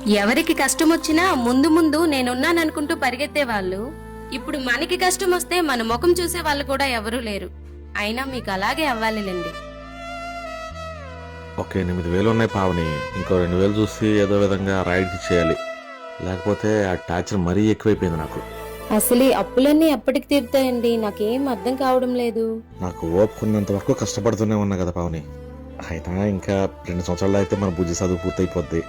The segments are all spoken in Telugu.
ఎవరికి కష్టం వచ్చినా ముందు ముందు నేనున్నాననుకుంటూ పరిగెత్తే వాళ్ళు ఇప్పుడు మనకి కష్టం వస్తే మన ముఖం చూసే వాళ్ళు కూడా ఎవరూ లేరు. అయినా మీకు అలాగే అవ్వాలిలేండి. ఒక 8,000 ఉన్నాయి పావని, ఇంకో 2,000 చూసి ఏదో విధంగా రైడ్కి చేయాలి. లేకపోతే ఆ టార్చర్ మరీ ఎక్కువైపోయింది నాకు. అసలు ఈ అప్పులన్నీ ఎప్పటికి తీరుతాయండి? నాకేం అర్థం కావడం లేదు. నాకు ఓపుకున్నంత వరకు కష్టపడుతూనే ఉన్నా కదా పావని. అయినా ఇంకా 2 సంవత్సరాలు అయితే మన బుజ్జి చదువు పూర్తయిపోద్ది.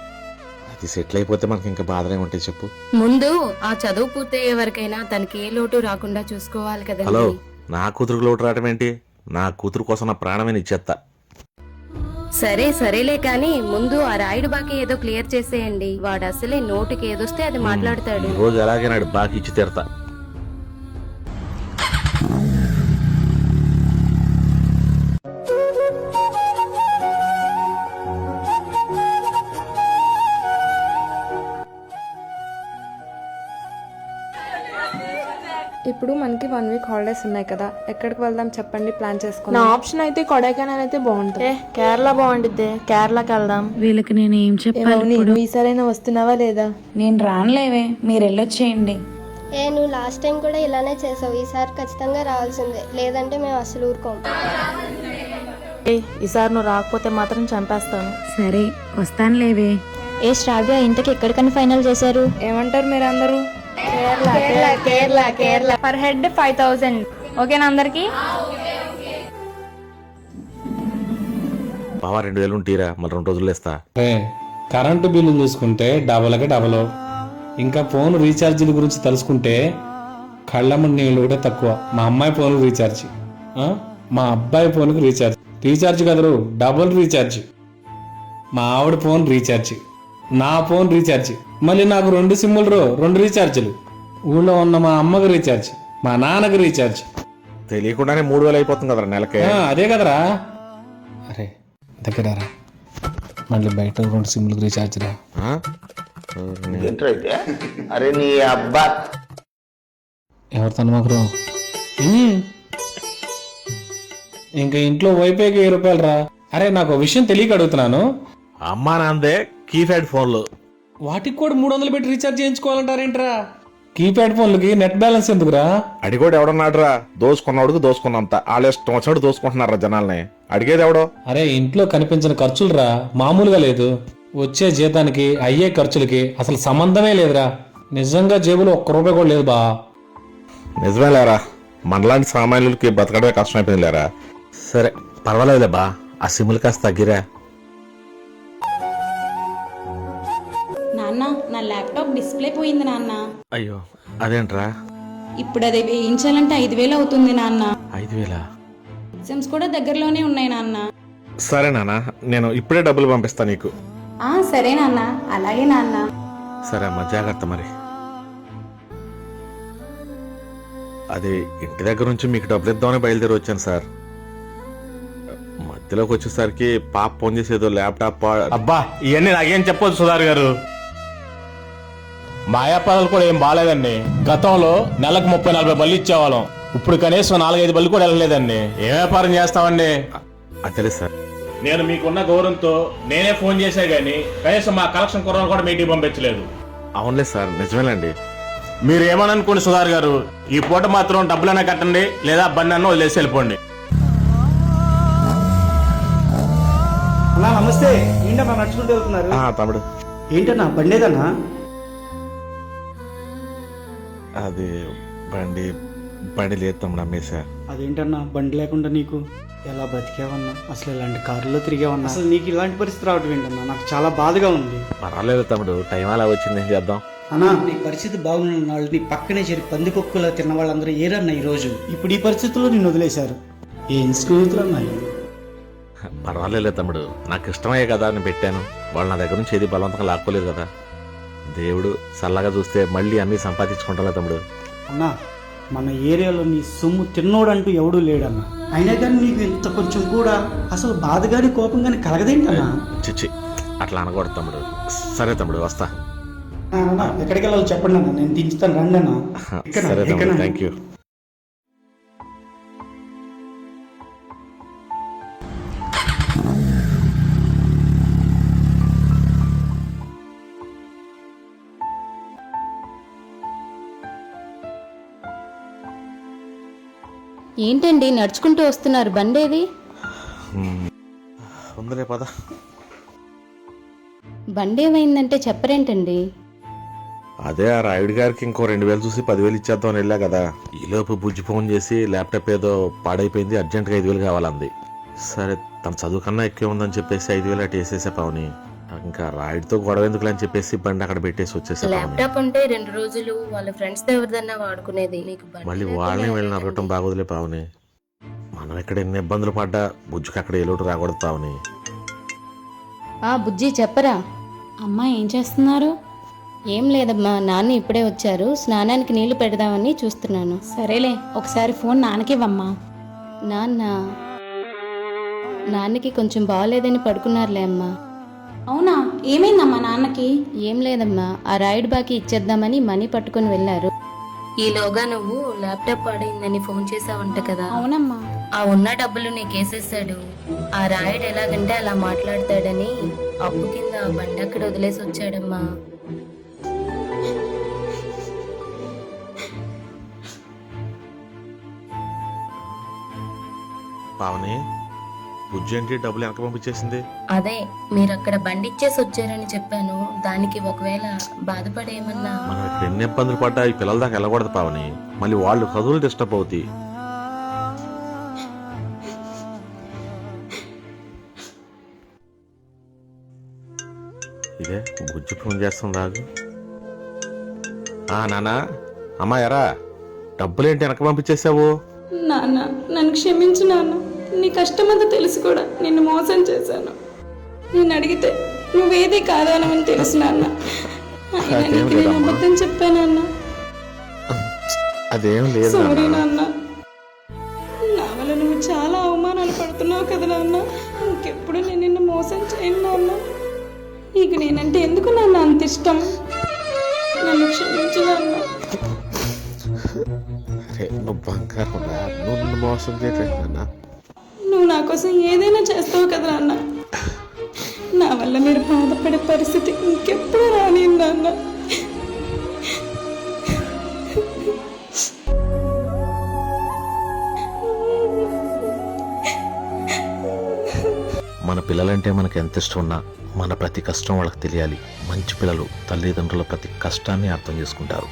అది సెటిల్ అయిపోతే మనకి ఇంకా బాధనే ఉంటాయి చెప్పు. ముందు ఆ చదువు పూర్తయ్యే వరకైనా తనకి ఏ లోటు రాకుండా చూసుకోవాలి హలో, కదండి. నా కూతురుకు లోటు రావటం ఏంటి? నా కూతురు కోసం నా ప్రాణమే ఇచ్చేస్తా. సరేలే కానీ ముందు ఆ రాయుడు బాకి ఏదో క్లియర్ చేసేయండి. వాడు అసలే నోటికి ఏదొస్తే అది మాట్లాడతాడు. ఈ రోజు ఎలాగే నాడు బాకి ఇచ్చి తీరతా. ఇప్పుడు మనకి 1 వీక్ హాలిడేస్ ఉన్నాయి కదా, ఎక్కడికి వెళ్దాం చెప్పండి, ప్లాన్ నా చేసుకుందాం. ఆప్షన్ అయితే కొడైకెనాల్ అయితే బాగుంటుంది. కేరళ బాగుంటుంది, కేరళకి వెళ్దాం. వీళ్ళకి నేను ఏం చెప్పాలి? నువ్వు ఈసారైనా వస్తున్నావా లేదా? నేను రానులేవే, మీరు వెళ్ళొచ్చేయండి. నువ్వు లాస్ట్ టైం కూడా ఇలానే చేసావు. ఈసారి ఖచ్చితంగా రావాల్సిందే, లేదంటే మేము అసలు ఊరుకోం. ఈసారి నువ్వు రాకపోతే మాత్రం చంపేస్తాను. సరే వస్తానులేవే. శ్రావ్య ఇంతకి ఎక్కడికని ఫైనల్ చేశారు? ఏమంటారు మీరు అందరూ? Kerala per head 5,000. ఓకేనా అందరికి? బావా 2,000 ఉంటీరా, మళ్ళీ 2 రోజులు వేస్తా. కరెంటు బిల్లు చూసుకుంటే డబలకి డబల్, ఇంకా ఫోన్ రీఛార్జీల గురించి తెలుసుకుంటే కళ్ళమ్మ నీళ్ళు కూడా తక్కువ. మా అమ్మాయి ఫోన్ రీఛార్జ్, మా అబ్బాయి ఫోన్కి రీఛార్జ్ కదరు, డబుల్ రీఛార్జ్. మా ఆవిడ ఫోన్ రీఛార్జ్, నా ఫోన్ రీఛార్జ్, మళ్ళీ నాకు 2 సిమ్ములు 2 రీఛార్జీలు. ఊళ్ళో ఉన్న మా అమ్మకి రీఛార్జ్, మా నాన్నకి రీఛార్జ్. తెలియకుండానే 3,000 అయిపోతుంది కదరా నెలకే. అదే కదరా. అరే దగ్గరారా, మళ్ళీ బయట 2 సిమ్లకు రీఛార్జ్ రా. అరే నీ అబ్బా, ఎవరు తను మాకు ఇంకా ఇంట్లో వైఫైకి 1000 రూపాయలు రా. అరే నాకు విషయం తెలియక అడుగుతున్నాను. అమ్మా నాందే కీప్యాడ్ ఫోన్లు, వాటికి కూడా 300 పెట్టి రీఛార్జ్ చేయించుకోవాలంటారేంట్రా? కీప్యాడ్ ఫోన్లకి నెట్ బ్యాలెన్స్ ఎందుకురా? అడిగోడు ఎవడన్నాడురా? దోసుకున్నాడుకు దోసుకున్నంత వాళ్ళ ఇష్టం వచ్చినట్టు దోసుకుంటున్నారా జనాల్ని. అడిగేది ఎవడో? అరే ఇంట్లో కనిపించిన ఖర్చులు రా, మామూలుగా లేదు. వచ్చే జీతానికి అయ్యే ఖర్చులకి అసలు సంబంధమే లేదురా. నిజంగా జేబులో 1 రూపాయి కూడా లేదు బా. నిజమే లేరా, మనలాంటి సామాన్యులకి బతకడమే కష్టమైపోయింది లేరా. సరే పర్వాలేదులే బా, ఆ సిమ్లు కాస్త తగ్గిరా. నాన్న, నా ల్యాప్టాప్ డిస్ప్లే పోయింది నాన్న. అయ్యో అదేంట్రా? ఇప్పుడు అది వేయించాలంటే 5,000 అవుతుంది నాన్న. 5,000? ఎగ్జామ్స్ కూడా దగ్గరలోనే ఉన్నాయి నాన్న. సరే నాన్న, నేను ఇప్పుడే డబ్బులు పంపిస్తా నీకు. సరే నాన్న, అలాగే నాన్న. సరే అమ్మా, జాగ్రత్త మరి. అది ఇంటి దగ్గర నుంచి మీకు డబ్బులు ఇద్దామని బయలుదేరి వచ్చాను సార్. మధ్యలోకి వచ్చేసరికి పాప ఫోన్ చేసేదో ల్యాప్టాప్. అబ్బా ఇవన్నీ నాకేం చెప్పొచ్చు సుధార్ గారు. మా వ్యాపారాలు కూడా ఏం బాగాలేదండి. గతంలో నెలకు 30-40 బళ్ళు ఇచ్చేవాళ్ళం, ఇప్పుడు కనీసం 4-5 బళ్ళు కూడా వెళ్ళలేదండి. ఏ వ్యాపారం చేస్తామండి? అదే సార్, నేను మీకున్న గౌరవంతో నేనే ఫోన్ చేసా గానీ కనీసం మా కలెక్షన్ కుర్రాలు కూడా మీటింగ్ పంపించలేదు. అవునులే సార్, నిజమేనండి. మీరు ఏమని అనుకోండి సుధార్ గారు, ఈ పూట మాత్రం డబ్బులైనా కట్టండి, లేదా బండి అన్న వదిలేసి వెళ్ళిపోండి. నమస్తే. ఏంటన్నా నడుచుకుంటూ వెళ్తున్నారు? తమ్ముడు ఏంటన్నా బండేదన్నా? అది బండి లేదు తమ్ముడు, అమ్మేశా. అదేంటన్నా బండి లేకుండా నీకు ఎలా బతికేవన్నా? అసలు ఇలాంటి కారులో తిరిగేవన్నా? అసలు నీకు ఇలాంటి పరిస్థితి రావడం ఏంటన్నా? నాకు చాలా బాధగా ఉంది. పర్వాలేదు తమ్ముడు, టైం అలా వచ్చింది, ఏం చేద్దాం. అన్నా నీ పరిస్థితి బాగున్న వాళ్ళు నీ పక్కనే చేరి పందికొక్కులా తిన్న వాళ్ళందరూ ఏరన్నా ఈ రోజు. ఇప్పుడు ఈ పరిస్థితుల్లో నిన్ను వదిలేశారు. ఏం స్నేహితులు అన్నాయి? పర్వాలేదు తమ్ముడు, నాకు ఇష్టమయ్యే కదా నేను పెట్టాను. వాళ్ళు నా దగ్గర నుంచి ఏది బలవంతంగా లాక్కోలేదు కదా. దేవుడు చల్లగా చూస్తే మళ్ళీ అన్ని సంపాదించుకుంటా తమ్ముడు. అన్నా మన ఏరియాలో నీ సొమ్ము తిన్నోడంటూ ఎవడూ లేడన్నా. అయినా కానీ నీకు ఇంత కొంచెం కూడా అసలు బాధ కానీ కోపం కానీ కలగదేంటన్నా? చిచ్చి అట్లా అనకూడదు తమ్ముడు. సరే తమ్ముడు, వస్తా. ఎక్కడికి వెళ్ళాలో చెప్పండి అన్న, నేను దించుతాను, రండి అన్న. సరే తమ్ముడు, థ్యాంక్ యూ. ఏంటండి నడుచుకుంటూ వస్తున్నారు, బండేది? ఉందిలే పద. బండేమైందంటే చెప్పరేంటండి? అదే ఆ రాయుడు గారికి ఇంకో 2000 చూసి 10,000 ఇచ్చేద్దామని వెళ్ళా కదా. ఈలోపు బుజ్జి ఫోన్ చేసి ల్యాప్టాప్ ఏదో పాడైపోయింది, అర్జెంట్గా 5,000 కావాలంది. సరే తన చదువు కన్నా ఎక్కువ ఉందని చెప్పేసి 5,000 అటు వేసేసా పావని. ఇంకా రాయుడితో గొడవ ఎందుకులే అని చెప్పేసి బండి అక్కడ పెట్టేసి వచ్చేసా పావని. ల్యాప్టాప్ ఉంటే 2 రోజులు వాళ్ళ ఫ్రెండ్స్ తో ఎవరిదన్నా వాడుకునేది. నీకు బండి మళ్ళీ లేకుండా వాళ్ళని వెళ్ళి ఎలా నరగటం బాగోదులే పావని. మనం ఇక్కడ ఎన్ని ఇబ్బందులు పడ్డా బుజ్జికి అక్కడ ఏ లోటు రాకూడదు పావని. బుజ్జి చెప్పరా. అమ్మా ఏం చేస్తున్నారు? ఏం లేదమ్మా, నాన్న ఇప్పుడే వచ్చారు, స్నానానికి నీళ్లు పెడదామని చూస్తున్నాను. సరేలే, ఒకసారి ఫోన్ నాన్నకివ్వమ్మా. నాన్నకి కొంచెం బాగోలేదని పడుకున్నారులే అమ్మా. అవునా, ఏమైందమ్మా నాన్నకి? ఏం లేదమ్మా, ఆ రాయుడు బాకి ఇచ్చేద్దామని మనీ పట్టుకొని వెళ్ళారు. ఈలోగా నువ్వు ల్యాప్టాప్ పాడైందని ఫోన్ చేసావంట కదా. అవునమ్మా. ఆ ఉన్న డబ్బులు నీకేసేసాడు. ఆ రాయుడు ఎలాగంటే అలా మాట్లాడతాడని అప్పు కింద ఆ బండి అక్కడ వదిలేసి వచ్చాడమ్మా. పావని, బుజ్జి ఏంటి డబ్బులు వెనక పంపించేసింది? అదే మీరు అక్కడ బండి ఇచ్చేసి వచ్చారని చెప్పాను. దానికి ఒకవేళ బాధపడేమన్నా. మనం ఇక్కడ ఎన్ని ఇబ్బందులు పడ్డా ఈ పిల్లల దాకా వెళ్ళకూడదు పావని. మళ్ళీ వాళ్ళు చదువులు డిస్టర్బ్ అవుతాయి. ఇదే బుజ్జి ఫోన్ చేస్తుంది రాజు. నానా, అమ్మా ఎరా, డబ్బులేంటి వెనక పంపించేసావు? నాన్న నన్ను క్షమించు నాన్న. నీ కష్టమంతా తెలుసు కూడా నిన్ను మోసం చేశాను. నేను అడిగితే నువ్వేది కాదనమని తెలుసు నాన్న. అయినా నీకు నేను అబద్ధం చెప్పానన్న. అదేం లేదు సారీ నాన్న. నా వల్ల నువ్వు చాలా అవమానాలు పడుతున్నావు కదా నాన్న. ఇంకెప్పుడు నేను నిన్ను మోసం చేయను నాన్న. నీకు నేనంటే ఎందుకు నాన్న అంత ఇష్టం? నన్ను క్షమించు నాన్న. నువ్వు బంగారం, నువ్వు మోసం చేయట్లేదు. నువ్వు నా కోసం ఏదైనా చేస్తావు కదా నాన్న. నా వల్ల మీరు బాధపడే పరిస్థితి ఇంకెప్పుడు రాని నాన్న. మన పిల్లలంటే మనకు ఎంత ఇష్టం ఉన్నా మన ప్రతి కష్టం వాళ్ళకి తెలియాలి. మంచి పిల్లలు తల్లిదండ్రుల ప్రతి కష్టాన్ని అర్థం చేసుకుంటారు.